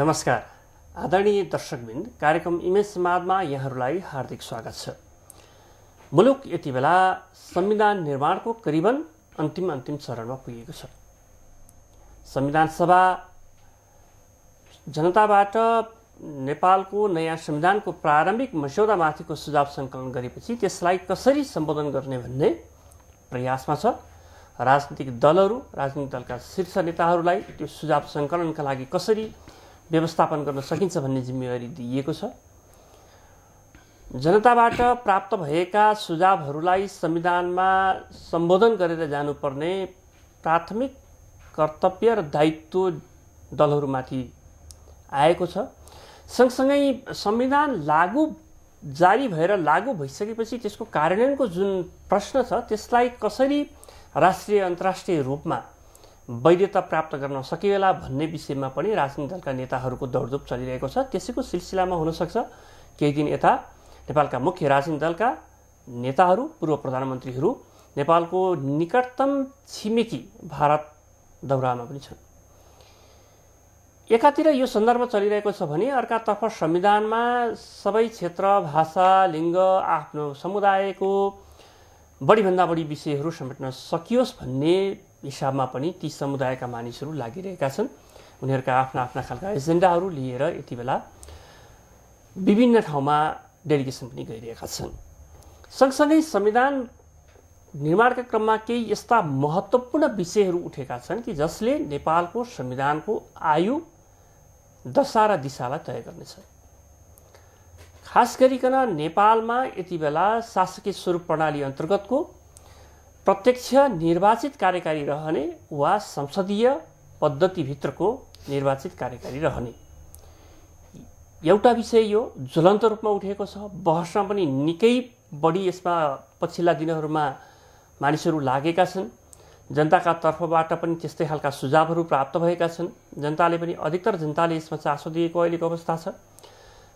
नमस्कार आदरणीय दर्शकवृन्द, कार्यक्रम इमेज संवादमा यहाँहरूलाई हार्दिक स्वागत छ। मुलुक यति बेला संविधान निर्माणको करिबन अन्तिम चरणमा पुगेको छ। संविधान सभा जनताबाट नेपालको नयाँ संविधानको प्रारम्भिक मस्यौदामाथिको सुझाव सङ्कलन गरेपछि त्यसलाई कसरी सम्बोधन गर्ने भन्ने प्रयासमा छ। राजनीतिक दलहरू, राजनीतिक दलका शीर्ष नेताहरूलाई त्यो सुझाव सङ्कलनका लागि कसरी व्यवस्थापन गर्न सकिन्छ भन्ने जिम्मेवारी दिइएको छ। जनताबाट प्राप्त भएका सुझावहरूलाई संविधानमा सम्बोधन गरेर जानुपर्ने प्राथमिक कर्तव्य र दायित्व दलहरूमाथि आएको छ। सँगसँगै संविधान जारी भएर लागू भइसकेपछि त्यसको कार्यान्वयनको जुन प्रश्न छ त्यसलाई कसरी राष्ट्रिय अन्तर्राष्ट्रिय रूपमा वैधता प्राप्त गर्न सकिएला भन्ने विषयमा पनि राजनीतिक दलका नेताहरूको दौडधुप चलिरहेको छ। त्यसैको सिलसिलामा हुनसक्छ केही दिन यता नेपालका मुख्य राजनीतिक दलका नेताहरू, पूर्व प्रधानमन्त्रीहरू नेपालको निकटतम छिमेकी भारत दौरामा पनि छन्। एकातिर यो सन्दर्भ चलिरहेको छ भने अर्कातर्फ संविधानमा सबै क्षेत्र, भाषा, लिङ्ग, आफ्नो समुदायको बढीभन्दा बढी विषयहरू समेट्न सकियोस् भन्ने हिसाबमा पनि ती समुदायका मानिसहरू लागिरहेका छन्। उनीहरूका आफ्ना आफ्ना खालका एजेन्डाहरू लिएर यति बेला विभिन्न ठाउँमा डेलिगेसन पनि गइरहेका छन्। सँगसँगै संविधान निर्माणका क्रममा केही यस्ता महत्त्वपूर्ण विषयहरू उठेका छन् कि जसले नेपालको संविधानको आयु, दशा र दिशालाई तय गर्नेछ। खास गरिकन नेपालमा यति बेला शासकीय स्वरूप प्रणाली अन्तर्गतको प्रत्यक्ष निर्वाचित कार्यकारी रहने वा संसदीय पद्धतिभित्रको निर्वाचित कार्यकारी रहने एउटा विषय यो ज्वलन्त रूपमा उठेको छ। बहसमा पनि निकै बढी यसमा पछिल्ला दिनहरूमा मानिसहरू लागेका छन्। जनताका तर्फबाट पनि त्यस्तै खालका सुझावहरू प्राप्त भएका छन्। अधिकतर जनताले यसमा चासो दिएको अहिलेको अवस्था छ।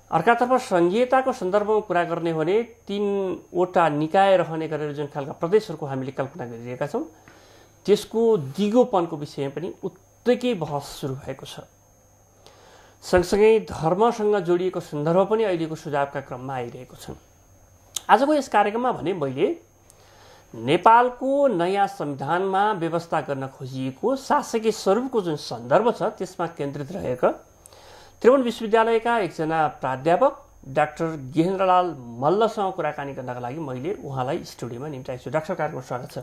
अर्कातर्फ सङ्घीयताको सन्दर्भमा कुरा गर्ने हो भने 3वटा निकाय रहने गरेर जुन खालका प्रदेशहरूको हामीले कल्पना गरिरहेका छौँ त्यसको दिगोपनको विषयमा पनि उत्तिकै बहस सुरु भएको छ। सँगसँगै धर्मसँग जोडिएको सन्दर्भ पनि अहिलेको सुझावका क्रममा आइरहेको छ। आजको यस कार्यक्रममा भने मैले नेपालको नयाँ संविधानमा व्यवस्था गर्न खोजिएको शासकीय स्वरूपको जुन सन्दर्भ छ त्यसमा केन्द्रित रहेका त्रिभुवन विश्वविद्यालयका एकजना प्राध्यापक डाक्टर गेहेन्द्रलाल मल्लसँग कुराकानी गर्नका लागि मैले उहाँलाई स्टुडियोमा निम्ताएको छु। डाक्टर, कार्यक्रममा स्वागत छ।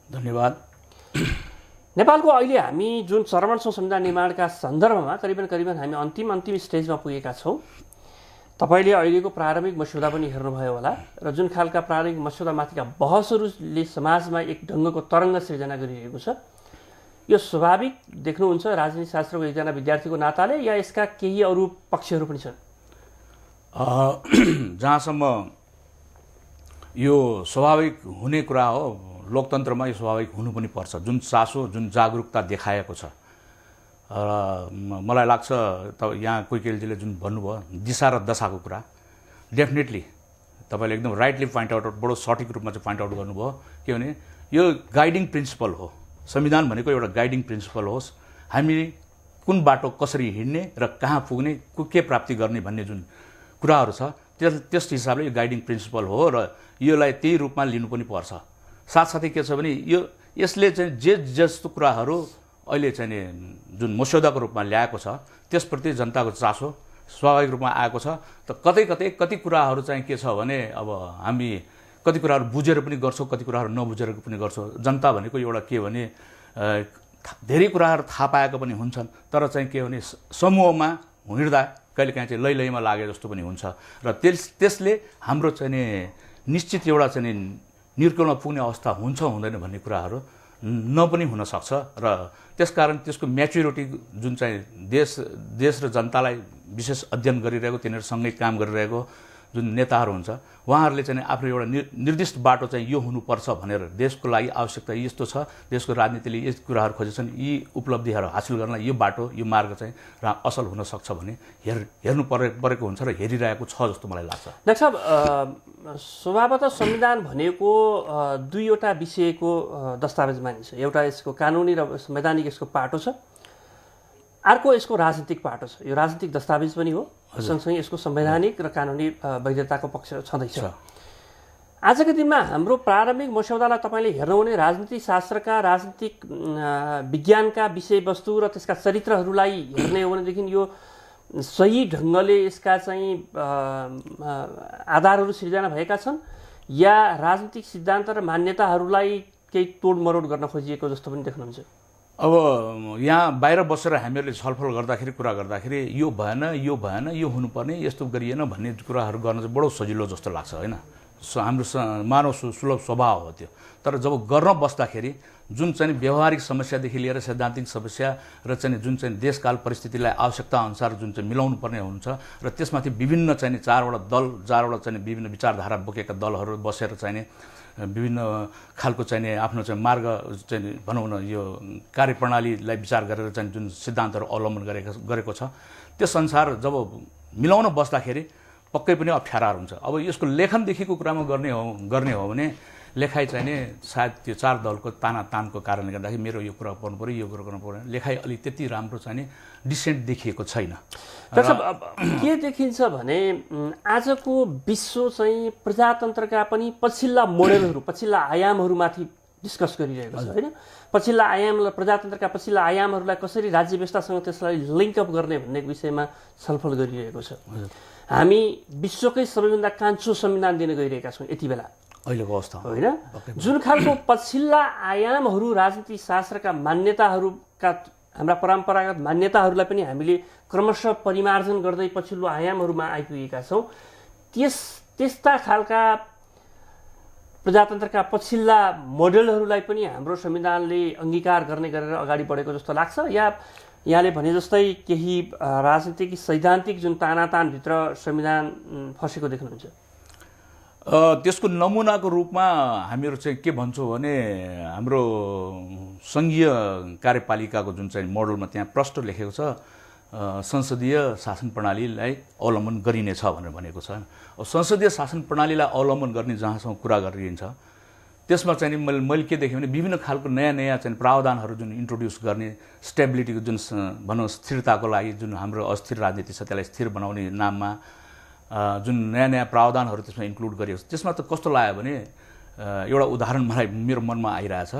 धन्यवाद। नेपालको अहिले हामी जुन चरणमा छौँ संविधान निर्माणका सन्दर्भमा करिबन हामी अन्तिम स्टेजमा पुगेका छौँ। तपाईँले अहिलेको प्रारम्भिक मस्यौदा पनि हेर्नुभयो होला र जुन खालका प्रारम्भिक मस्यौदामाथिका बहसहरूले समाजमा एक ढङ्गको तरङ्ग सिर्जना गरिरहेको छ, यो स्वाभाविक देख्नुहुन्छ राजनीति शास्त्रको एकजना विद्यार्थीको नाताले, या यसका केही अरू पक्षहरू पनि छन्? जहाँसम्म यो स्वाभाविक हुने कुरा हो, लोकतन्त्रमा यो स्वाभाविक हुनु पनि पर्छ। जुन चासो, जुन जागरुकता देखाएको छ र मलाई लाग्छ यहाँ कोइकेलजीले जुन भन्नुभयो दिशा र दशाको कुरा, डेफिनेटली तपाईँले एकदम राइटली पोइन्ट आउट, बडो सठिक रूपमा चाहिँ पोइन्ट आउट गर्नुभयो। के भने यो गाइडिङ प्रिन्सिपल हो। संविधान भनेको एउटा गाइडिङ प्रिन्सिपल होस्। हामी कुन बाटो कसरी हिँड्ने र कहाँ पुग्ने, के प्राप्ति गर्ने भन्ने जुन कुराहरू छ त्यस हिसाबले यो गाइडिङ प्रिन्सिपल हो र योलाई त्यही रूपमा लिनु पनि पर्छ। साथसाथै के छ भने यसले चाहिँ जस्तो कुराहरू अहिले चाहिँ जुन मस्यौदाको रूपमा ल्याएको छ त्यसप्रति जनताको चासो स्वाभाविक रूपमा आएको छ। त कति कुराहरू चाहिँ के छ भने अब हामी कति कुराहरू बुझेर पनि गर्छौँ, कति कुराहरू नबुझेर पनि गर्छौँ। जनता भनेको एउटा के भने धेरै कुराहरू थाहा पाएको पनि हुन्छन्, तर चाहिँ के भने समूहमा हिँड्दा कहिलेकाहीँ चाहिँ लैमा लागे जस्तो पनि हुन्छ र त्यसले हाम्रो चाहिँ निश्चित एउटा चाहिँ निर्कुलमा पुग्ने अवस्था हुन्छ हुँदैन भन्ने कुराहरू पनि हुनसक्छ र त्यसकारण त्यसको म्याच्युरिटी जुन चाहिँ देश र जनतालाई विशेष अध्ययन गरिरहेको, तिनीहरूसँगै काम गरिरहेको जुन नेताहरू हुन्छ उहाँहरूले चाहिँ आफ्नो एउटा निर्दिष्ट बाटो चाहिँ यो हुनुपर्छ भनेर देशको लागि आवश्यकता यस्तो छ, देशको राजनीतिले यी कुराहरू खोजेछन्, यी उपलब्धिहरू हासिल गर्न यो बाटो, यो मार्ग चाहिँ असल हुनसक्छ भने हेर्नु परेको हुन्छ र हेरिरहेको छ जस्तो मलाई लाग्छ। डाक्टर साहब, स्वभावतः संविधान भनेको दुईवटा विषयको दस्तावेज मानिन्छ। एउटा यसको कानुनी र संवैधानिक यसको पाटो छ, अर्को यसको राजनीतिक पाटो छ, यो राजनीतिक दस्तावेज पनि हो, सँगसँगै यसको संवैधानिक र कानुनी वैधताको पक्ष छँदैछ। आजको दिनमा हाम्रो प्रारम्भिक मस्यौदालाई तपाईँले हेर्नुहुने राजनीतिक शास्त्रका राजनीतिक विज्ञानका विषयवस्तु र त्यसका चरित्रहरूलाई हेर्ने हो भनेदेखि यो सही ढङ्गले यसका चाहिँ आधारहरू सिर्जना भएका छन् या राजनीतिक सिद्धान्त र मान्यताहरूलाई केही तोडमरोड गर्न खोजिएको जस्तो पनि देख्नुहुन्छ? अब यहाँ बाहिर बसेर हामीहरूले छलफल गर्दाखेरि कुरा गर्दाखेरि यो भएन यो हुनुपर्ने यस्तो गरिएन भन्ने कुराहरू गर्न चाहिँ बडो सजिलो जस्तो लाग्छ होइन। हाम्रो मानव सुलभ स्वभाव हो त्यो। तर जब गर्न बस्दाखेरि जुन चाहिँ व्यवहारिक समस्यादेखि लिएर सैद्धान्तिक समस्या र चाहिँ जुन चाहिँ देशकाल परिस्थितिलाई आवश्यकता अनुसार जुन चाहिँ मिलाउनु पर्ने हुन्छ र त्यसमाथि विभिन्न चाहिँ चारवटा चाहिँ विभिन्न विचारधारा बोकेका दलहरू बसेर चाहिँ विभिन्न खालको चाहिँ आफ्नो चाहिँ मार्ग चाहिँ भनौँ न यो कार्यप्रणालीलाई विचार गरेर चाहिँ जुन सिद्धान्तहरू अवलम्बन गरेको छ त्यस अनुसार जब मिलाउन बस्दाखेरि पक्कै पनि अप्ठ्याराहरू हुन्छ। अब यसको लेखनदेखिको कुरामा गर्ने हो भने लेखाइ चाहिँ नि सायद त्यो चार दलको तानातानको कारणले गर्दाखेरि मेरो यो कुरा गर्नु पऱ्यो, यो कुरा गर्नु पऱ्यो, लेखाइ अलिक त्यति राम्रो चाहिँ नि डिसेन्ट देखिएको छैन। के देखिन्छ भने आजको विश्व चाहिँ प्रजातन्त्रका पनि पछिल्ला मोडेलहरू, पछिल्ला आयामहरूमाथि डिस्कस गरिरहेको छ होइन। पछिल्ला आयामलाई, प्रजातन्त्रका पछिल्ला आयामहरूलाई कसरी राज्य व्यवस्थासँग त्यसलाई लिङ्कअप गर्ने भन्ने विषयमा छलफल गरिरहेको छ। हामी विश्वकै सबैभन्दा कान्छो संविधान दिन गइरहेका छौँ यति बेला अहिलेको अवस्था होइन। जुन खालको पछिल्ला आयामहरू राजनीतिक शास्त्रका मान्यताहरूका, हाम्रा परम्परागत मान्यताहरूलाई पनि हामीले क्रमशः परिमार्जन गर्दै पछिल्लो आयामहरूमा आइपुगेका छौँ। त्यस्ता खालका प्रजातन्त्रका पछिल्ला मोडेलहरूलाई पनि हाम्रो संविधानले अङ्गीकार गर्ने गरेर अगाडि बढेको जस्तो लाग्छ, या यहाँले भने जस्तै केही राजनीतिक सैद्धान्तिक जुन तानातानभित्र संविधान फसेको देख्नुहुन्छ? त्यसको नमुनाको रूपमा हामीहरू चाहिँ के भन्छौँ भने हाम्रो सङ्घीय कार्यपालिकाको जुन चाहिँ मोडलमा त्यहाँ प्रष्ट लेखेको छ संसदीय शासन प्रणालीलाई अवलम्बन गरिनेछ भनेर भनेको छ। संसदीय शासन प्रणालीलाई अवलम्बन गर्ने जहाँसम्म कुरा गरिन्छ त्यसमा चाहिँ मैले के देखेँ भने विभिन्न खालको नयाँ चाहिँ प्रावधानहरू जुन इन्ट्रोड्युस गर्ने, स्टेबिलिटीको जुन भनौँ स्थिरताको लागि जुन हाम्रो अस्थिर राजनीति छ त्यसलाई स्थिर बनाउने नाममा जुन नयाँ प्रावधानहरू त्यसमा इन्क्लुड गरिएको छ। त्यसमा त कस्तो लाग्यो भने एउटा उदाहरण मलाई मेरो मनमा आइरहेछ,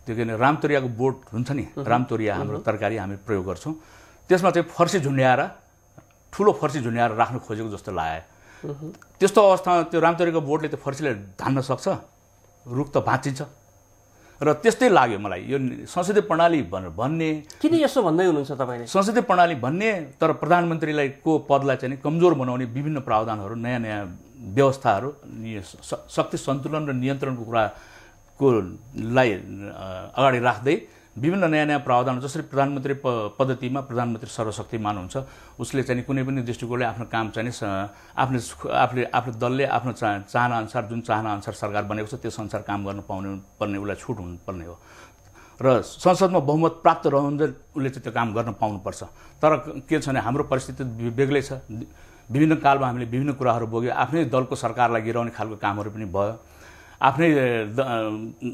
त्यो के भने रामतोरियाको बोट हुन्छ नि, रामतोरिया हाम्रो तरकारी हामी प्रयोग गर्छौँ, त्यसमा चाहिँ फर्सी झुन्ड्याएर ठुलो फर्सी झुन्ड्याएर राख्नु खोजेको जस्तो लाग्यो। त्यस्तो अवस्थामा त्यो रामतोरियाको बोटले त्यो फर्सीलाई धान्न सक्छ, रुख त भाँचिन्छ। र त्यस्तै लाग्यो मलाई यो संसदीय प्रणाली भन्ने। किन यसो भन्दै हुनुहुन्छ तपाईँले? संसदीय प्रणाली भन्ने तर प्रधानमन्त्रीलाई को पदलाई चाहिँ कमजोर बनाउने विभिन्न प्रावधानहरू, नयाँ व्यवस्थाहरू, शक्ति सन्तुलन र नियन्त्रणको कुरालाई अगाडि राख्दै विभिन्न नयाँ प्रावधान, जसरी प्रधानमन्त्री पद्धतिमा प्रधानमन्त्री सर्वशक्तिमान हुन्छ, उसले चाहिँ कुनै पनि दृष्टिकोणले आफ्नो काम चाहिँ आफ्नो दलले आफ्नो चाहनाअनुसार जुन चाहनाअनुसार सरकार बनेको छ त्यस अनुसार काम गर्न पर्ने उसलाई छुट हुनुपर्ने हो र संसदमा बहुमत प्राप्त रहन्छ उसले चाहिँ त्यो काम गर्न पाउनुपर्छ। तर के छ भने हाम्रो परिस्थिति बेग्लै छ। विभिन्न कालमा हामीले विभिन्न कुराहरू बोक्यो, आफ्नै दलको सरकारलाई गिराउने खालको कामहरू पनि भयो, आफ्नै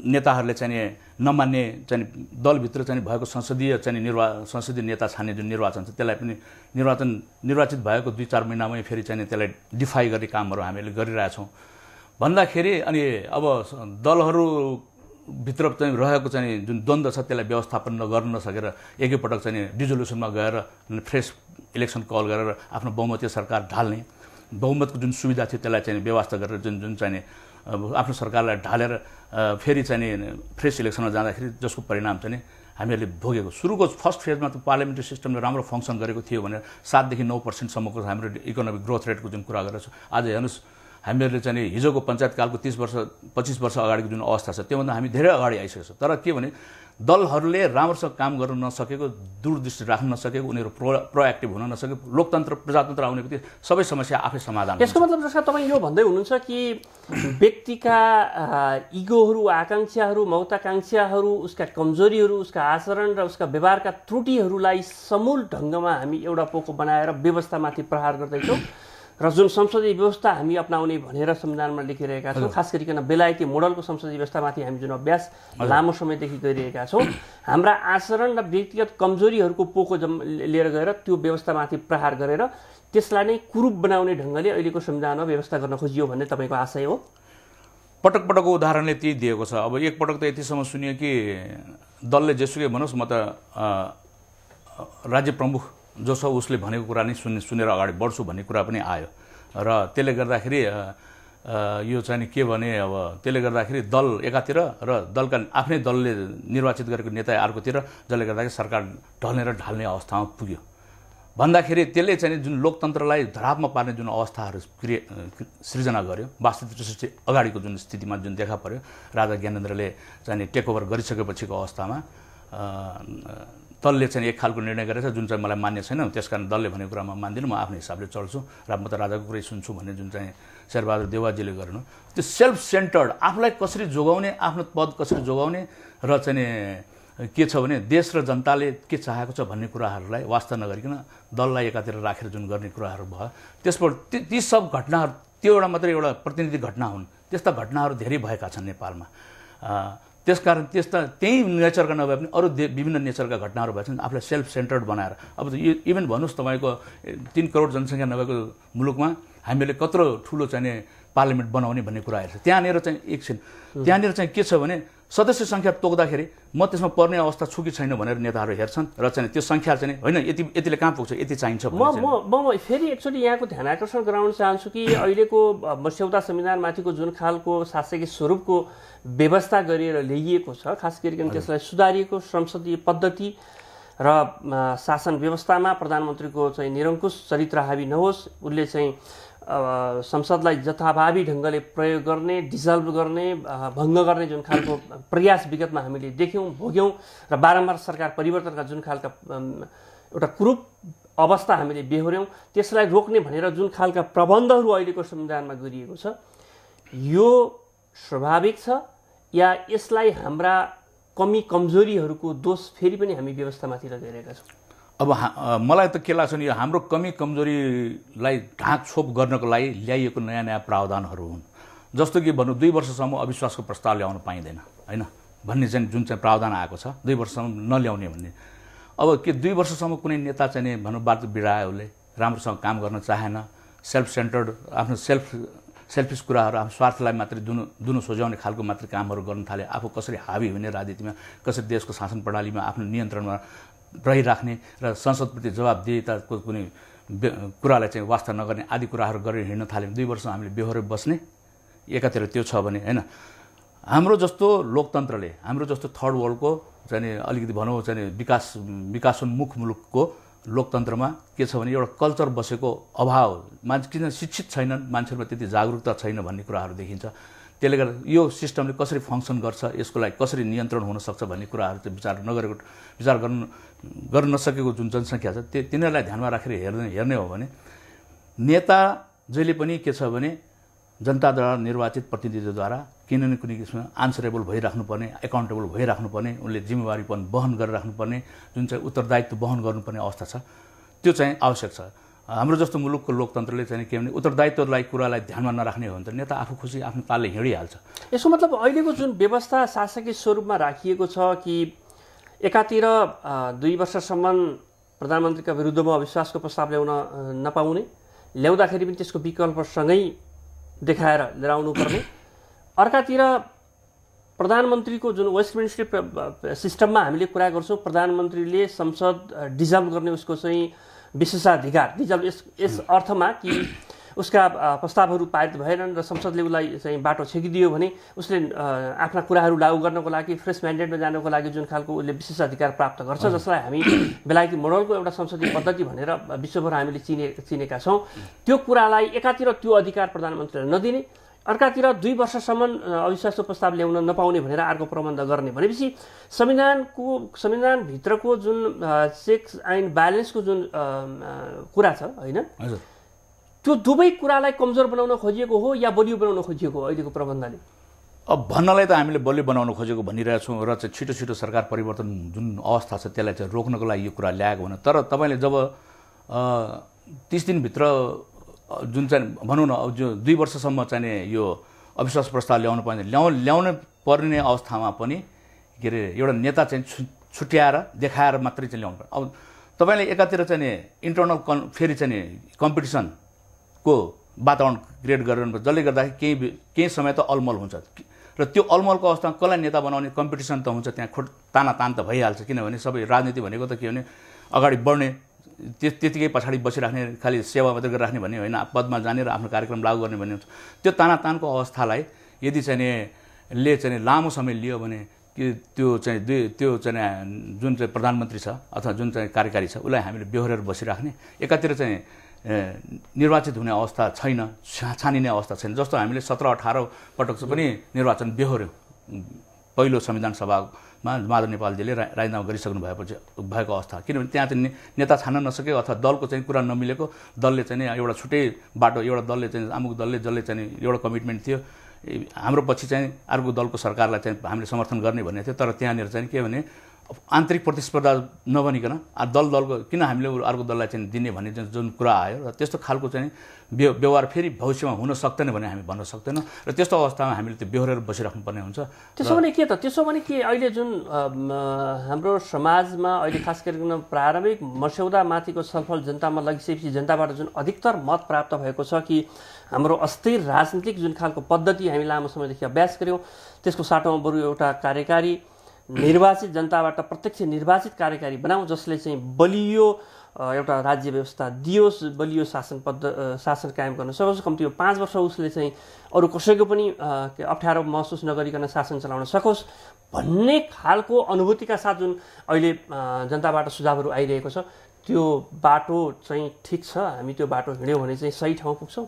नेताहरूले चाहिँ नमान्ने चाहिँ दलभित्र चाहिँ भएको संसदीय नेता छान्ने जुन निर्वाचन छ त्यसलाई पनि निर्वाचित भएको 2-4 महिनामै फेरि चाहिँ त्यसलाई डिफाई गर्ने कामहरू हामीले गरिरहेछौँ भन्दाखेरि अनि अब दलहरू भित्र चाहिँ रहेको चाहिँ जुन द्वन्द्व छ त्यसलाई व्यवस्थापन गर्न नसकेर एकैपटक चाहिँ डिजोल्युसनमा गएर फ्रेस इलेक्सन कल गरेर आफ्नो बहुमतीय सरकार ढाल्ने, बहुमतको जुन सुविधा थियो त्यसलाई चाहिँ व्यवस्था गरेर जुन चाहिँ आफ्नो सरकारलाई ढालेर फेरि चाहिँ फ्रेस इलेक्सनमा जाँदाखेरि जसको परिणाम चाहिँ हामीहरूले भोगेको। सुरुको फर्स्ट फेजमा त पार्लियामेन्ट्री सिस्टमले राम्रो फङ्सन गरेको थियो भनेर 7-9% हाम्रो इकोनोमिक ग्रोथ रेटको जुन कुरा गरेको छ, आज हेर्नुहोस् हामीहरूले चाहिँ हिजोको पञ्चायतकालको 25 वर्ष अगाडिको जुन अवस्था छ त्योभन्दा हामी धेरै अगाडि आइसकेको छ। तर के भने दलहरूले राम्रोसँग काम गर्न नसकेको, दूरदृष्टि राख्न नसकेको, उनीहरू प्रोएक्टिभ हुन नसकेको, लोकतन्त्र प्रजातन्त्र आउने बित्तिकै सबै समस्या आफै समाधान। यसको मतलब जसका तपाईँ यो भन्दै हुनुहुन्छ कि व्यक्तिका इगोहरू, आकाङ्क्षाहरू, महत्त्वाकाङ्क्षाहरू, उसका कमजोरीहरू, उसका आचरण र उसका व्यवहारका त्रुटिहरूलाई समूल ढङ्गमा हामी एउटा पोको बनाएर व्यवस्थामाथि प्रहार गर्दैछौँ र जुन संसदीय व्यवस्था हामी अपनाउने भनेर संविधानमा लेखिरहेका छौँ, खास गरिकन बेलायती मोडलको संसदीय व्यवस्थामाथि हामी जुन अभ्यास लामो समयदेखि गरिरहेका छौँ, हाम्रा आचरण र व्यक्तिगत कमजोरीहरूको पोको लिएर गएर त्यो व्यवस्थामाथि प्रहार गरेर त्यसलाई नै कुरूप बनाउने ढङ्गले अहिलेको संविधानमा व्यवस्था गर्न खोजियो भन्ने तपाईँको आशय हो? पटक पटकको उदाहरणले त्यही दिएको छ। अब एकपटक त यतिसम्म सुनियो कि दलले जेसुकै भनोस् म त राज्य प्रमुख जो छ उसले भनेको कुरा नै सुनेर अगाडि बढ्छु भन्ने कुरा पनि आयो र त्यसले गर्दाखेरि यो चाहिँ नि के भने अब त्यसले गर्दाखेरि दल एकातिर र दलका आफ्नै दलले निर्वाचित गरेको नेता अर्कोतिर, जसले गर्दाखेरि सरकार ढल्ने अवस्थामा पुग्यो भन्दाखेरि त्यसले चाहिँ जुन लोकतन्त्रलाई धरापमा पार्ने जुन अवस्थाहरू सृजना गर्यो, वास्तविक दृष्टि अगाडिको जुन स्थितिमा जुन देखा पर्यो, राजा ज्ञानेन्द्रले चाहिँ टेक ओभर गरिसकेपछिको अवस्थामा दलले चाहिँ एक खालको निर्णय गरेछ जुन चाहिँ मलाई मान्य छैन, त्यसकारण दलले भनेको कुरामा मान्दिनँ, म आफ्नो हिसाबले चल्छु र म त राजाको कुरै सुन्छु भन्ने जुन चाहिँ शेरबहादुर देउवाजीले गर्नु, त्यो सेल्फ सेन्टर्ड, आफूलाई कसरी जोगाउने, आफ्नो पद कसरी जोगाउने र चाहिँ के छ भने देश र जनताले के चाहेको छ भन्ने कुराहरूलाई वास्ता नगरिकन दललाई एकातिर राखेर जुन गर्ने कुराहरू भयो, त्यसबाट ती सब घटनाहरू, त्यो एउटा मात्रै एउटा प्रतिनिधि घटना हुन्, त्यस्ता घटनाहरू धेरै भएका छन् नेपालमा। त्यसकारण त्यही नेचरका नभए पनि अरू विभिन्न नेचरका घटनाहरू भएछन्। आफूलाई सेल्फ सेन्टर्ड बनाएर, अब इभन भन्नुहोस् तपाईँको 3 करोड जनसङ्ख्या नभएको मुलुकमा हामीले कत्रो ठुलो चाहिँ पार्लिमेन्ट बनाउने भन्ने कुरा आएको छ। त्यहाँनिर चाहिँ एकछिन त्यहाँनिर चाहिँ के छ भने सदस्य सङ्ख्या तोक्दाखेरि म त्यसमा पर्ने अवस्था छु कि छैन भनेर नेताहरू हेर्छन् र चाहिँ त्यो सङ्ख्या चाहिँ होइन यतिले कहाँ पुग्छ, यति चाहिन्छ। म फेरि एकचोटि यहाँको ध्यान आकर्षण गराउन चाहन्छु कि अहिलेको मस्यौदा संविधानमाथिको जुन खालको शासकीय स्वरूपको व्यवस्था गरेर ल्याइएको छ, खास गरिकन त्यसलाई सुधारिएको संसदीय पद्धति र शासन व्यवस्थामा प्रधानमन्त्रीको चाहिँ निरङ्कुश चरित्र हावी नहोस्, उसले चाहिँ संसदलाई जथाभावी ढङ्गले प्रयोग गर्ने, डिजल्भ गर्ने, भङ्ग गर्ने जुन खालको प्रयास विगतमा हामीले देख्यौँ, भोग्यौँ र बारम्बार सरकार परिवर्तनका जुन खालका एउटा कुरूप अवस्था हामीले बेहोर्यौँ, त्यसलाई रोक्ने भनेर जुन खालका प्रबन्धहरू अहिलेको संविधानमा गरिएको छ, यो स्वाभाविक छ या यसलाई हाम्रा कमी कमजोरीहरूको दोष फेरि पनि हामी व्यवस्थामाथि लगाइरहेका छौँ? अब मलाई त के लाग्छ नि, यो हाम्रो कमी कमजोरीलाई ढाकछोप गर्नको लागि ल्याइएको नयाँ प्रावधानहरू हुन्। जस्तो कि भनौँ 2 वर्षसम्म अविश्वासको प्रस्ताव ल्याउन पाइँदैन होइन भन्ने चाहिँ जुन चाहिँ प्रावधान आएको छ, 2 वर्षसम्म नल्याउने भन्ने। अब के 2 वर्षसम्म कुनै नेता चाहिँ भनौँ बाटो बिरायो, उसले राम्रोसँग काम गर्न चाहेन, सेल्फ सेन्टर्ड, आफ्नो सेल्फिस कुराहरू, आफ्नो स्वार्थलाई मात्रै दुनो सोझ्याउने खालको मात्रै कामहरू गर्न थाले, आफू कसरी हावी हुने राजनीतिमा, कसरी देशको शासन प्रणालीमा आफ्नो नियन्त्रणमा रहिराख्ने र संसदप्रति जवाबदेहिताको कुनै कुरालाई चाहिँ वास्ता नगर्ने आदि कुराहरू गरेर हिँड्न थाल्यौँ। 2 वर्ष हामीले बेहोरे बस्ने, एकातिर त्यो छ भने होइन। हाम्रो जस्तो लोकतन्त्रले, हाम्रो जस्तो थर्ड वर्ल्डको चाहिँ अलिकति भनौँ चाहिँ विकासोन्मुख मुलुकको लोकतन्त्रमा के छ भने एउटा कल्चर बसेको अभाव, मान्छे किन शिक्षित छैनन्, मान्छेहरूमा त्यति जागरुकता छैन भन्ने कुराहरू देखिन्छ। त्यसले गर्दा यो सिस्टमले कसरी फङ्सन गर्छ, यसको लागि कसरी नियन्त्रण हुनसक्छ भन्ने कुराहरू चाहिँ विचार गर्न नसकेको जुन जनसङ्ख्या छ तिनीहरूलाई ध्यानमा राखेर हेर्ने हो भने नेता जहिले पनि के छ भने जनताद्वारा निर्वाचित प्रतिनिधिद्वारा किन न कुनै किसिममा आन्सरेबल भइराख्नुपर्ने, एकाउन्टेबल भइराख्नुपर्ने, उनले जिम्मेवारीपन वहन गरेर राख्नुपर्ने, जुन चाहिँ उत्तरदायित्व वहन गर्नुपर्ने अवस्था छ, त्यो चाहिँ आवश्यक छ। हाम्रो जस्तो मुलुकको लोकतन्त्रले चाहिँ के भने उत्तरदायित्वलाई कुरालाई ध्यानमा नराख्ने हो भने त नेता आफू खुसी आफ्नो तालले हिँडिहाल्छ। यसको मतलब अहिलेको जुन व्यवस्था शासकीय स्वरूपमा राखिएको छ कि एकातिर 2 वर्षसम्म प्रधानमन्त्रीका विरुद्धमा अविश्वासको प्रस्ताव ल्याउन नपाउने, ल्याउँदाखेरि पनि त्यसको विकल्पसँगै देखाएर लिएर आउनुपर्ने, अर्कातिर प्रधानमन्त्रीको जुन वेस्टमिन्स्टर सिस्टममा हामीले कुरा गर्छौँ, प्रधानमन्त्रीले संसद डिजल्भ गर्ने उसको चाहिँ विशेषाधिकार, डिजल्भ यस अर्थमा कि उसका प्रस्तावहरू पारित भएनन् र संसदले उसलाई चाहिँ बाटो छेकिदियो भने उसले आफ्ना कुराहरू लागू गर्नको लागि, फ्रेस म्यान्डेटमा जानको लागि जुन खालको उसले विशेषाधिकार प्राप्त गर्छ, जसलाई हामी बेलायती मोडलको एउटा संसदीय पद्धति भनेर विश्वभर हामीले चिनेका छौँ, त्यो कुरालाई एकातिर त्यो अधिकार प्रधानमन्त्रीलाई नदिने, अर्कातिर 2 वर्षसम्म अविश्वासको प्रस्ताव ल्याउन नपाउने भनेर अर्को प्रबन्ध गर्ने भनेपछि संविधानभित्रको जुन चेक्स एन्ड ब्यालेन्सको जुन कुरा छ होइन, त्यो दुवै कुरालाई कमजोर बनाउन खोजिएको हो या बलियो बनाउन खोजिएको हो अहिलेको प्रबन्धले? अब भन्नलाई त हामीले बलियो बनाउन खोजेको भनिरहेछौँ र चाहिँ छिटो सरकार परिवर्तन जुन अवस्था छ त्यसलाई चाहिँ रोक्नको लागि यो कुरा ल्याएको भने, तर तपाईँले जब 30 दिनभित्र जुन चाहिँ भनौँ न जो 2 वर्षसम्म चाहिँ यो अविश्वास प्रस्ताव ल्याउनु पर्ने अवस्थामा पनि के अरे एउटा नेता चाहिँ छुट्याएर देखाएर मात्रै चाहिँ ल्याउनु पर्छ। अब तपाईँले एकातिर चाहिँ इन्टर्नल फेरि चाहिँ कम्पिटिसनको वातावरण क्रिएट गरेर जसले गर्दाखेरि केही समय त अलमल हुन्छ र त्यो अलमलको अवस्थामा कसलाई नेता बनाउने कम्पिटिसन त हुन्छ, त्यहाँ तानातान त भइहाल्छ। किनभने सबै राजनीति भनेको त के भने अगाडि बढ्ने त्यतिकै पछाडि बसिराख्ने, खालि सेवा मात्रै गरिराख्ने भन्ने होइन, पदमा जाने र आफ्नो कार्यक्रम लागू गर्ने भन्ने हुन्छ। त्यो तानातानको अवस्थालाई यदि चाहिँ लामो समय लियो भने कि त्यो चाहिँ जुन चाहिँ प्रधानमन्त्री छ अथवा जुन चाहिँ कार्यकारी छ उसलाई हामीले बेहोरेर बसिराख्ने, एकातिर चाहिँ निर्वाचित हुने अवस्था छैन, छानिने अवस्था छैन। जस्तो हामीले 17-18 पटक पनि निर्वाचन बेहोर्यौँ। पहिलो संविधान सभामा माधव नेपालजीले राजीनामा गरिसक्नु भएको अवस्था, किनभने त्यहाँ चाहिँ नेता छान्न नसकेको अथवा दलको चाहिँ कुरा नमिलेको, दलले चाहिँ एउटा छुट्टै बाटो, एउटा दलले चाहिँ अमुक दलले जसले चाहिँ एउटा कमिटमेन्ट थियो हाम्रो पछि चाहिँ अर्को दलको सरकारलाई चाहिँ हामीले समर्थन गर्ने भन्ने थियो। तर त्यहाँनिर चाहिँ के भने आन्तरिक प्रतिस्पर्धा नबनिकन दलको किन हामीले अर्को दललाई चाहिँ दिने भन्ने चाहिँ जुन कुरा आयो र त्यस्तो खालको चाहिँ व्यवहार फेरि भविष्यमा हुन सक्दैन भने हामी भन्न सक्दैनौँ र त्यस्तो अवस्थामा हामीले त्यो बेहोरेर बसिराख्नुपर्ने हुन्छ। त्यसो भने के अहिले जुन हाम्रो समाजमा अहिले खास गरिकन प्रारम्भिक मस्यौदामाथिको छलफल जनतामा लगिसकेपछि जनताबाट जुन अधिकतर मत प्राप्त भएको छ कि हाम्रो अस्थिर राजनीतिक जुन खालको पद्धति हामी लामो समयदेखि अभ्यास गऱ्यौँ त्यसको साटोमा बरु एउटा कार्यकारी निर्वाचित जनताबाट प्रत्यक्ष निर्वाचित कार्यकारी बनाऊ जसले चाहिँ बलियो एउटा राज्य व्यवस्था दियोस्, बलियो शासन कायम गर्न सकोस्, कम्तीमा 5 वर्ष उसले चाहिँ अरू कसैको पनि अप्ठ्यारो महसुस नगरिकन शासन चलाउन सकोस् भन्ने खालको अनुभूतिका साथ जुन अहिले जनताबाट सुझावहरू आइरहेको छ त्यो बाटो चाहिँ ठिक छ, हामी त्यो बाटो हिँड्यौँ भने चाहिँ सही ठाउँ पुग्छौँ।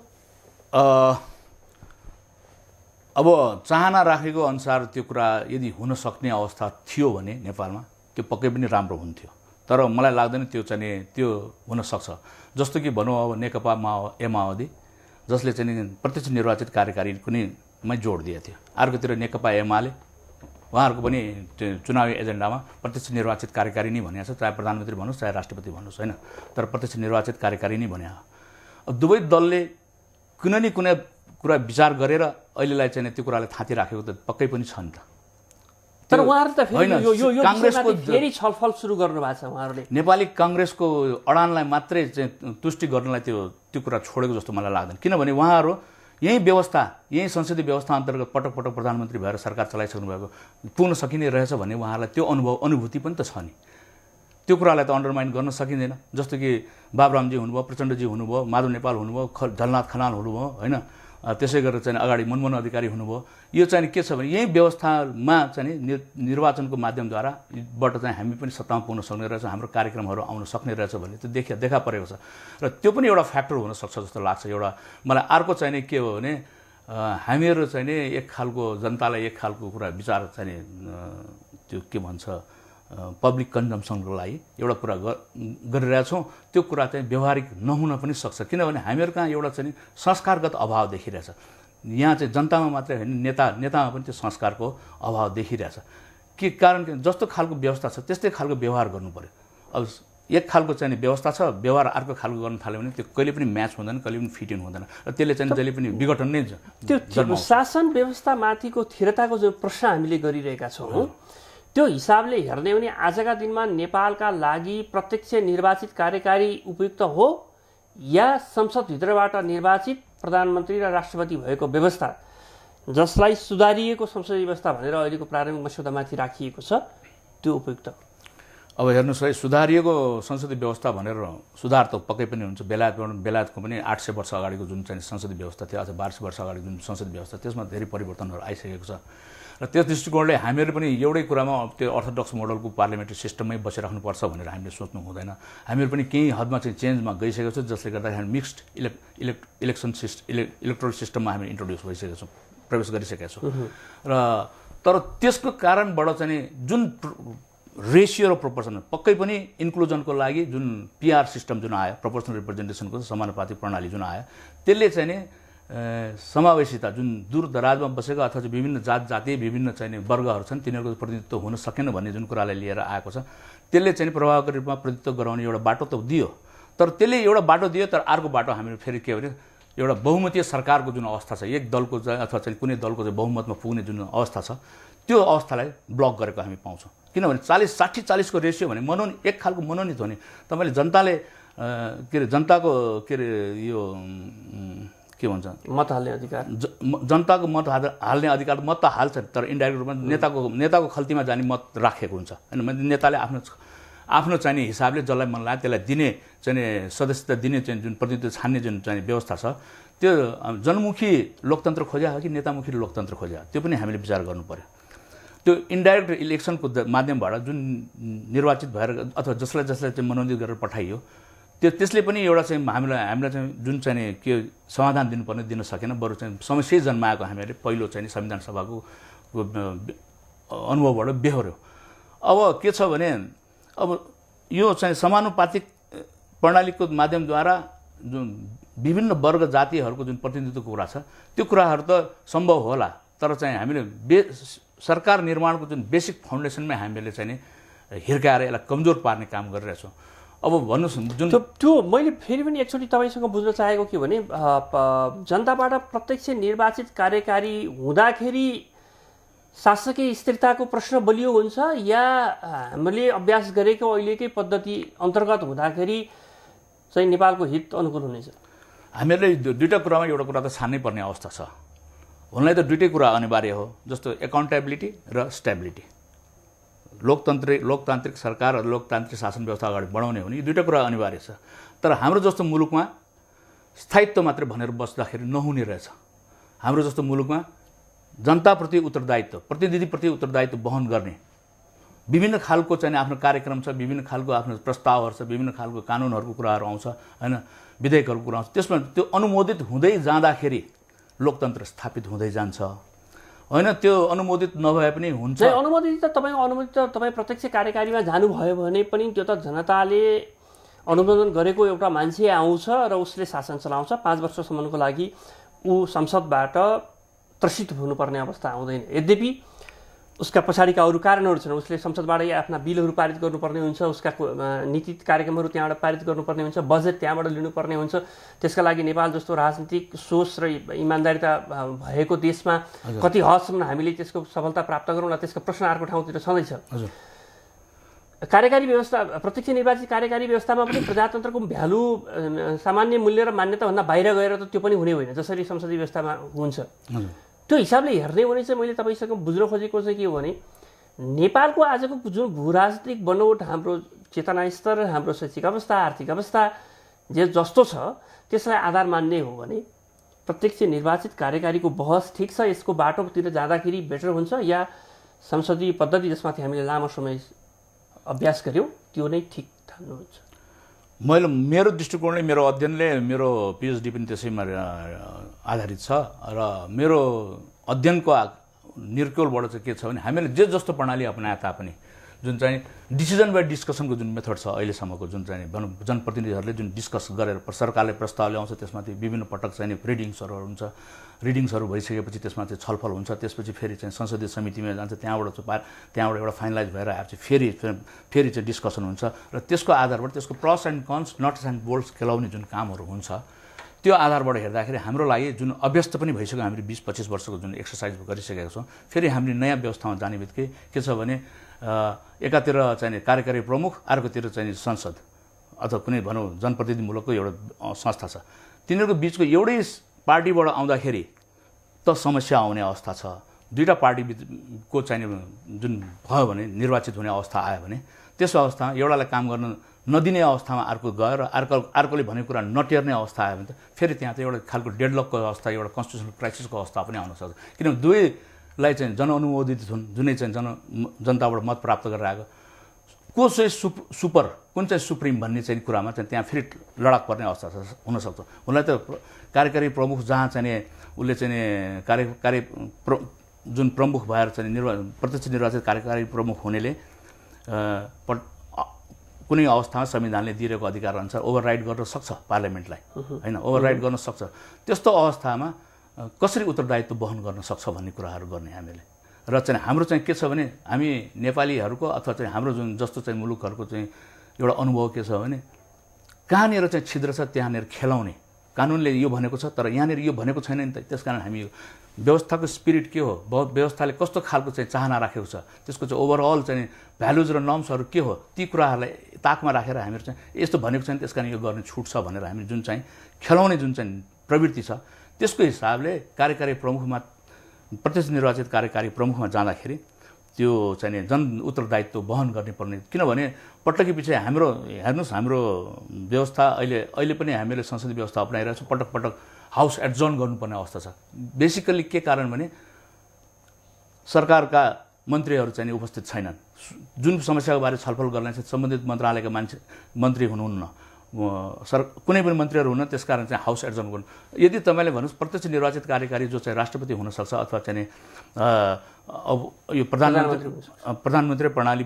अब चाहना राखेको अनुसार त्यो कुरा यदि हुन सक्ने अवस्था थियो भने नेपालमा त्यो पक्कै पनि राम्रो हुन्थ्यो। तर मलाई लाग्दैन त्यो हुन सक्छ। जस्तो कि भनौँ अब नेकपा माओवादी जसले चाहिँ प्रत्यक्ष निर्वाचित कार्यकारी कुनैमै जोड दिएको थियो, अर्कोतिर नेकपा एमाले उहाँहरूको पनि चुनावी एजेन्डामा प्रत्यक्ष निर्वाचित कार्यकारी नै भनेको छ, चाहे प्रधानमन्त्री भन्नुहोस् चाहे राष्ट्रपति भन्नुहोस् होइन, तर प्रत्यक्ष निर्वाचित कार्यकारी नै भने। अब दुवै दलले कुनै न कुनै कुरा विचार गरेर अहिलेलाई चाहिँ त्यो कुरालाई थाँती राखेको त पक्कै पनि छ नि त। तर उहाँहरू त फेरि कांग्रेसको फेरि छलफल सुरु गर्नु भएको छ। उहाँहरूले नेपाली कांग्रेसको अडानलाई मात्रै चाहिँ तुष्टि गर्नलाई त्यो कुरा छोडेको जस्तो मलाई लाग्दैन। किनभने उहाँहरू यही व्यवस्था, यही संसदीय व्यवस्था अन्तर्गत पटक पटक प्रधानमन्त्री भएर सरकार चलाइसक्नु भएको पुग्न सकिने रहेछ भन्ने उहाँहरूलाई त्यो अनुभूति पनि त छ नि। त्यो कुरालाई त अन्डरमाइन गर्न सकिँदैन। जस्तो कि बाबुरामजी हुनुभयो, प्रचण्डजी हुनुभयो, माधव नेपाल हुनुभयो, झलनाथ खनाल हुनुभयो होइन, त्यसै गरेर चाहिँ अगाडि मनमोहन अधिकारी हुनुभयो। यो चाहिँ के छ भने यही व्यवस्थामा चाहिँ निर्वाचनको माध्यमद्वाराबाट चाहिँ हामी पनि सत्तामा पुग्न सक्ने रहेछ, हाम्रो कार्यक्रमहरू आउन सक्ने रहेछ भन्ने त्यो देखा परेको छ र त्यो पनि एउटा फ्याक्टर हुनसक्छ जस्तो लाग्छ। एउटा मलाई अर्को चाहिँ के हो भने हामीहरू चाहिँ एक खालको जनतालाई एक खालको कुरा विचार चाहिँ त्यो के भन्छ पब्लिक कन्जम्सनको लागि एउटा कुरा गरिरहेछौँ, त्यो कुरा चाहिँ व्यवहारिक नहुन पनि सक्छ। किनभने हामीहरू कहाँ एउटा चाहिँ संस्कारगत अभाव देखिरहेछ। यहाँ चाहिँ जनतामा मात्रै होइन नेतामा पनि त्यो संस्कारको अभाव देखिरहेछ। के कारण जस्तो खालको व्यवस्था छ त्यस्तै खालको व्यवहार गर्नु पर्यो। अब एक खालको चाहिँ व्यवस्था छ, व्यवहार अर्को खालको गर्न थाल्यो भने त्यो कहिले पनि म्याच हुँदैन, कहिले पनि फिट इन हुँदैन र त्यसले चाहिँ जहिले पनि विघटन नै त्यो शासन व्यवस्थामाथिको स्थिरताको जो प्रश्न हामीले गरिरहेका छौँ त्यो हिसाबले हेर्ने भने आजका दिनमा नेपालका लागि प्रत्यक्ष निर्वाचित कार्यकारी उपयुक्त हो या संसदभित्रबाट निर्वाचित प्रधानमन्त्री र राष्ट्रपति भएको व्यवस्था जसलाई सुधारिएको संसदीय व्यवस्था भनेर अहिलेको प्रारम्भिक मस्यौदामाथि राखिएको छ त्यो उपयुक्त? अब हेर्नुहोस् है, सुधारिएको संसदीय व्यवस्था भनेर सुधार त पक्कै पनि हुन्छ। बेलायतको पनि 800 वर्ष अगाडिको जुन चाहिँ संसदीय व्यवस्था थियो अथवा 1200 वर्ष अगाडिको जुन संसदीय व्यवस्था त्यसमा धेरै परिवर्तनहरू आइसकेको छ र त्यस दृष्टिकोणले हामीहरू पनि एउटै कुरामा त्यो अर्थोडक्स मोडलको पार्लियामेन्ट्री सिस्टममै बसिराख्नुपर्छ भनेर हामीले सोच्नु हुँदैन। हामीहरू पनि केही हदमा चाहिँ चेन्जमा गइसकेको छ जसले गर्दाखेरि हामी मिक्स्ड इलेक्टोरल सिस्टममा हामी इन्ट्रोड्युस भइसकेका छौँ, प्रवेश गरिसकेका छौँ र तर त्यसको कारणबाट चाहिँ जुन रेसियो र प्रोपोर्सन पक्कै पनि इन्क्लुजनको लागि जुन पिआर सिस्टम जुन आयो, प्रोपोर्सनल रिप्रेजेन्टेसनको समानुपातिक प्रणाली जुन आयो त्यसले चाहिँ नि समावेशिता जुन दूर दराजमा बसेका अथवा विभिन्न जातीय विभिन्न चाहिँ वर्गहरू छन् तिनीहरूको प्रतिनिधित्व हुन सकेन भन्ने जुन कुरालाई लिएर आएको छ त्यसले चाहिँ प्रभावकारी रूपमा प्रतिनिधित्व गराउने एउटा बाटो त दियो। तर त्यसले एउटा बाटो दियो तर अर्को बाटो हामीले फेरि के भने एउटा बहुमतीय सरकारको जुन अवस्था छ, एक दलको चाहिँ अथवा चाहिँ कुनै दलको चाहिँ बहुमतमा पुग्ने जुन अवस्था छ, त्यो अवस्थालाई ब्लक गरेको हामी पाउँछौँ। किनभने 60-40 को रेसियो भने एक खालको मनोनित हो नि। तपाईँले जनताले जनताको यो के भन्छ, मत हाल्ने अधिकार, जनताको मत हाल्ने अधिकार, मत त हाल्छ तर इन्डाइरेक्ट रूपमा नेताको खल्तीमा जाने मत राखेको हुन्छ होइन। नेताले आफ्नो चाहिने हिसाबले जसलाई मन लाग्यो त्यसलाई दिने चाहिँ सदस्यता दिने चाहिँ जुन प्रतिनिधित्व छान्ने जुन चाहिँ व्यवस्था छ, त्यो जनमुखी लोकतन्त्र खोज्या हो कि नेतामुखी लोकतन्त्र खोज्या, त्यो पनि हामीले विचार गर्नु पर्यो। त्यो इन्डाइरेक्ट इलेक्सनको माध्यमबाट जुन निर्वाचित भएर अथवा जसलाई चाहिँ मनोनित गरेर पठाइयो, त्यसले पनि एउटा चाहिँ हामीलाई चाहिँ जुन चाहिँ के समाधान दिनुपर्ने दिन सकेन, बरु चाहिँ समस्या जन्माएको हामीले पहिलो चाहिँ संविधान सभाको अनुभवबाट बेहोर्यो। अब के छ भने अब यो चाहिँ समानुपातिक प्रणालीको माध्यमद्वारा जुन विभिन्न वर्ग जातिहरूको जुन प्रतिनिधित्वको कुरा छ, त्यो कुराहरू त सम्भव होला, तर चाहिँ हामीले सरकार निर्माणको जुन बेसिक फाउन्डेसनमै हामीले चाहिँ हिर्काएर यसलाई कमजोर पार्ने काम गरिरहेछौँ। अब भन्नुहोस् जुन त्यो मैले फेरि पनि एकचोटि तपाईँसँग बुझ्न चाहेको के भने जनताबाट प्रत्यक्ष निर्वाचित कार्यकारी हुँदाखेरि शासकीय स्थिरताको प्रश्न बलियो हुन्छ या हामीले अभ्यास गरेको अहिलेकै पद्धति अन्तर्गत हुँदाखेरि चाहिँ नेपालको हित अनुकूल हुनेछ? हामीहरूले दुईवटा कुरामा एउटा कुरा त छान्नै पर्ने अवस्था छ। हुनलाई त दुईटै कुरा अनिवार्य हो, जस्तो एकाउन्टेबिलिटी र स्टेबिलिटी। लोकतान्त्रिक सरकार र लोकतान्त्रिक शासन व्यवस्था अगाडि बढाउने हो भने यो दुईवटा कुरा अनिवार्य छ। तर हाम्रो जस्तो मुलुकमा स्थायित्व मात्रै भनेर बस्दाखेरि नहुने रहेछ। हाम्रो जस्तो मुलुकमा जनताप्रति उत्तरदायित्व, प्रतिनिधिप्रति उत्तरदायित्व वहन गर्ने विभिन्न खालको चाहिँ आफ्नो कार्यक्रम छ, विभिन्न खालको आफ्नो प्रस्तावहरू छ, विभिन्न खालको कानुनहरूको कुराहरू आउँछ होइन, विधेयकहरूको कुरा आउँछ। त्यसमा त्यो अनुमोदित हुँदै जाँदाखेरि लोकतन्त्र स्थापित हुँदै जान्छ होइन। त्यो अनुमोदित नभए पनि हुन्छ। अनुमोदित त तपाईँको अनुमोदित त तपाईँ प्रत्यक्ष कार्यकारीमा जानुभयो भने पनि त्यो त जनताले अनुमोदन गरेको एउटा मान्छे आउँछ र उसले शासन चलाउँछ। 5 वर्षसम्मको लागि ऊ संसदबाट त्रसित हुनुपर्ने अवस्था आउँदैन। यद्यपि उसका पछाडिका अरू कारणहरू छन्। उसले संसदबाटै आफ्ना बिलहरू पारित गर्नुपर्ने हुन्छ, उसका नीति कार्यक्रमहरू त्यहाँबाट पारित गर्नुपर्ने हुन्छ, बजेट त्यहाँबाट लिनुपर्ने हुन्छ। त्यसका लागि नेपाल जस्तो राजनीतिक सोच र इमान्दारिता भएको देशमा कति हदसम्म हामीले त्यसको सफलता प्राप्त गरौँला, त्यसको प्रश्न अर्को ठाउँतिर छँदैछ। कार्यकारी व्यवस्था, प्रत्यक्ष निर्वाचित कार्यकारी व्यवस्थामा पनि प्रजातन्त्रको भ्यालु, सामान्य मूल्य र मान्यताभन्दा बाहिर गएर त त्यो पनि हुने होइन जसरी संसदीय व्यवस्थामा हुन्छ। त्यो हिसाबले हेर्ने हो भने चाहिँ मैले तपाईँसँग बुझ्न खोजेको चाहिँ के हो भने नेपालको आजको जुन भूराजनीतिक बनोट, हाम्रो चेतना स्तर, हाम्रो शैक्षिक अवस्था, आर्थिक अवस्था जस्तो छ त्यसलाई आधार मान्ने हो भने प्रत्यक्ष निर्वाचित कार्यकारीको बहस ठिक छ, यसको बाटोतिर जाँदाखेरि बेटर हुन्छ, या संसदीय पद्धति जसमाथि हामीले लामो समय अभ्यास गऱ्यौँ त्यो नै ठिक ठान्नुहुन्छ? मेरो दृष्टिकोणले, मेरो अध्ययनले, मेरो पिएचडी पनि त्यसैमा आधारित छ र मेरो अध्ययनको निर्कोलबाट चाहिँ के छ भने हामीले जे जस्तो प्रणाली अपनाए तापनि जुन चाहिँ डिसिजन बाई डिस्कसनको जुन मेथड छ अहिलेसम्मको, जुन चाहिँ जनप्रतिनिधिहरूले जुन डिस्कस गरेर सरकारले प्रस्ताव ल्याउँछ, त्यसमाथि विभिन्न पटक चाहिँ रिडिङ्सहरू हुन्छ, रिडिङ्सहरू भइसकेपछि त्यसमा चाहिँ छलफल हुन्छ, त्यसपछि फेरि चाहिँ संसदीय समितिमा जान्छ, त्यहाँबाट एउटा फाइनलाइज भएर आएपछि फेरि चाहिँ डिस्कसन हुन्छ र त्यसको आधारबाट त्यसको plus and cons, nuts and bolts खेलाउने जुन कामहरू हुन्छ त्यो आधारबाट हेर्दाखेरि हाम्रो लागि जुन अभ्यस्त पनि भइसक्यो, हामीले 20-25 वर्षको जुन एक्सर्साइज गरिसकेका छौँ, फेरि हामीले नयाँ व्यवस्थामा जाने बित्तिकै के छ भने एकातिर चाहिँ कार्यकारी प्रमुख, अर्कोतिर चाहिँ संसद अथवा कुनै भनौँ जनप्रतिनिधिमूलकको एउटा संस्था छ, तिनीहरूको बिचको एउटै पार्टीबाट आउँदाखेरि त समस्या आउने अवस्था छ। दुईवटा पार्टीको चाहिँ जुन भयो भने निर्वाचित हुने अवस्था आयो भने त्यस अवस्थामा एउटालाई काम गर्न नदिने अवस्थामा अर्को गयो र अर्कोले भनेको कुरा नटेर्ने अवस्था आयो भने त फेरि त्यहाँ त एउटा खालको डेडलकको अवस्था, एउटा कन्स्टिट्युसनल क्राइसिसको अवस्था पनि आउन सक्छ। किनभने दुवैलाई चाहिँ जनअनुमोदित हुन्, जुनै चाहिँ जनताबाट मत प्राप्त गरेर आएको, को चाहिँ सुपर, कुन चाहिँ सुप्रिम भन्ने चाहिँ कुरामा चाहिँ त्यहाँ फेरि लडाक पर्ने अवस्था हुनसक्छ। उनलाई त कार्यकारी प्रमुख जहाँ चाहिँ उसले चाहिँ जुन प्रमुख भएर चाहिँ प्रत्यक्ष निर्वाचित कार्यकारी प्रमुख हुनेले कुनै अवस्थामा संविधानले दिएको अधिकार अनुसार ओभरराइड गर्न सक्छ पार्लियामेन्टलाई होइन, ओभरराइड गर्न सक्छ। त्यस्तो अवस्थामा कसरी उत्तरदायित्व वहन गर्न सक्छ भन्ने कुराहरू गर्ने हामीले। र चाहिँ हाम्रो चाहिँ के छ भने हामी नेपालीहरूको अथवा चाहिँ हाम्रो जुन जस्तो चाहिँ मुलुकहरूको चाहिँ एउटा अनुभव के छ भने कहाँनिर चाहिँ छिद्र छ त्यहाँनिर खेलाउने कानुनले यो भनेको छ तर यहाँनिर यो भनेको छैन नि त। त्यसकारण हामी यो व्यवस्थाको स्पिरिट के हो, व्यवस्थाले कस्तो खालको चाहिँ चाहना राखेको छ, त्यसको चाहिँ ओभरअल चाहिँ भ्यालुज र नर्म्सहरू के हो, ती कुराहरूलाई ताकमा राखेर हामीहरू चाहिँ यस्तो भनेको छैन त्यसकारण यो गर्ने छुट छ भनेर हामी जुन चाहिँ खेलाउने जुन चाहिँ प्रवृत्ति छ त्यसको हिसाबले कार्यकारी प्रमुखमा प्रत्यक्ष निर्वाचित कार्यकारी प्रमुखमा जाँदाखेरि त्यो चाहिँ जन उत्तरदायित्व वहन गर्ने पर्ने। किनभने पटकी पछि हाम्रो हेर्नुहोस् हाम्रो व्यवस्था अहिले पनि हामीले संसदीय व्यवस्था अपनाइरहेको छौँ, पटक पटक हाउस एडजर्न गर्नुपर्ने अवस्था छ। बेसिकल्ली के कारण भने सरकारका मन्त्रीहरू चाहिँ उपस्थित छैनन्, जुन समस्याको बारे छलफल गर्न चाहिँ सम्बन्धित मन्त्रालयका मन्त्री हुनुहुन्न, कुनै पनि मन्त्रीहरू हुन, त्यसकारण चाहिँ हाउस एडजर्न गर्नु। यदि तपाईँले भन्नुहोस् प्रत्यक्ष निर्वाचित कार्यकारी जो चाहिँ राष्ट्रपति हुनसक्छ अथवा चाहिँ अब यो प्रधानमन्त्री प्रणाली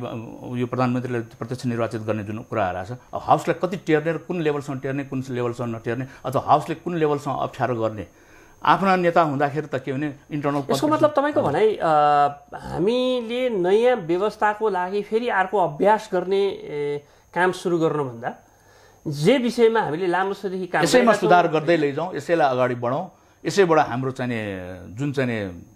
यो प्रधानमन्त्रीले प्रत्यक्ष निर्वाचित गर्ने जुन कुराहरू आएको छ, अब हाउसलाई कति टेर्ने र कुन लेभलसम्म टेर्ने कुन लेभलसम्म नटेर्ने अथवा हाउसले कुन लेभलसम्म अप्ठ्यारो गर्ने, आफ्ना नेता हुँदाखेरि त के भने इन्टर्नल। यसको मतलब तपाईँको भनाइ हामीले नयाँ व्यवस्थाको लागि फेरि अर्को अभ्यास गर्ने काम सुरु गर्नुभन्दा जे विषयमा हामीले लामो समयदेखि काम यसैमा सुधार गर्दै लैजाउँ, यसैलाई अगाडि बढाउँ, यसैबाट हाम्रो चाहिँ जुन चाहिँ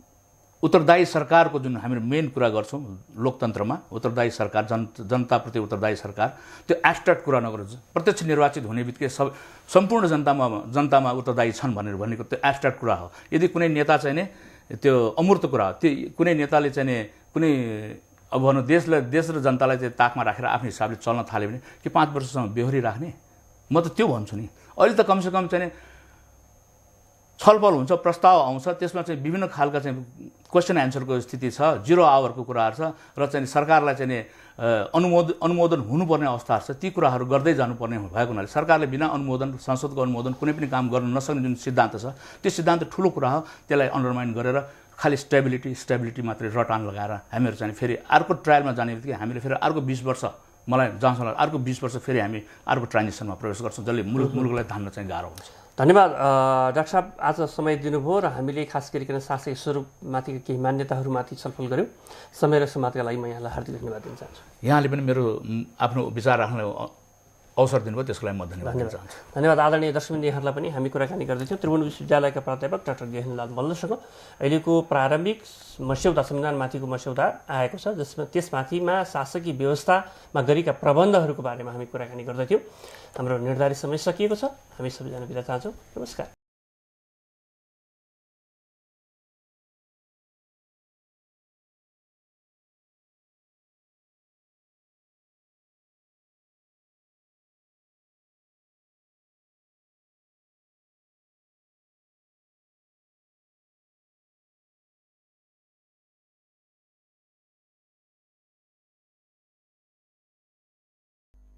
उत्तरदायी सरकारको जुन हामीले मेन कुरा गर्छौँ लोकतन्त्रमा, उत्तरदायी सरकार जनताप्रति उत्तरदायी सरकार, त्यो एब्स्ट्र्याक्ट कुरा नगरोस्। प्रत्यक्ष निर्वाचित हुने बित्तिकै सम्पूर्ण जनतामा उत्तरदायी छन् भनेको त्यो एब्स्ट्र्याक्ट कुरा हो। यदि कुनै नेता चाहिँ त्यो अमूर्त कुरा हो, त्यो कुनै नेताले चाहिँ कुनै अब भनौँ देश र जनतालाई चाहिँ ताकमा राखेर आफ्नो हिसाबले चल्न थाल्यो भने कि 5 वर्षसम्म बेहोरी राख्ने, म त त्यो भन्छु नि। अहिले त कमसेकम चाहिँ छलफल हुन्छ, प्रस्ताव आउँछ, त्यसमा चाहिँ विभिन्न खालका चाहिँ क्वेसन एन्सरको स्थिति छ, 0 आवरको कुराहरू छ र चाहिँ सरकारलाई चाहिँ अनुमोदन हुनुपर्ने अवस्थाहरू छ। ती कुराहरू गर्दै जानुपर्ने भएको हुनाले सरकारले बिना अनुमोदन, संसदको अनुमोदन कुनै पनि काम गर्न नसक्ने जुन सिद्धान्त छ त्यो सिद्धान्त ठुलो कुरा हो। त्यसलाई अन्डरमाइन गरेर खालि स्टेबिलिटी मात्रै रटान लगाएर हामीहरू चाहिँ फेरि अर्को ट्रायलमा जाने बित्तिकै हामीले फेरि अर्को 20 वर्ष, मलाई जहाँसम्म अर्को 20 वर्ष फेरि हामी अर्को ट्रान्जिसनमा प्रवेश गर्छौँ, जसले मुलुकलाई धान्न चाहिँ गाह्रो हुन्छ। धन्यवाद डाक्टर साहब, आज समय दिनुभयो र हामीले खास गरिकन शासकीय स्वरूपमाथिका केही मान्यताहरूमाथि छलफल गऱ्यौँ। समय र समाजका लागि म यहाँलाई हार्दिक धन्यवाद दिन चाहन्छु। यहाँले पनि मेरो आफ्नो विचार राख्ने अवसर दिनुभयो, त्यसको लागि म धन्यवाद दिन चाहन्छु। धन्यवाद आदरणीय दर्शकवृन्द, यहाँलाई पनि हामी कुराकानी गर्दैछौँ त्रिभुवन विश्वविद्यालयका प्राध्यापक डाक्टर गेहेनलाल मल्लसँग। अहिलेको प्रारम्भिक मस्यौदा, संविधानमाथिको मस्यौदा आएको छ, त्यसमाथिमा शासकीय व्यवस्थामा गरेका प्रबन्धहरूको बारेमा हामी कुराकानी गर्दैथ्यौँ। हाम्रो निर्धारित समय सकिएको छ, हामी सबैजना बिदा चाहन्छौँ। नमस्कार।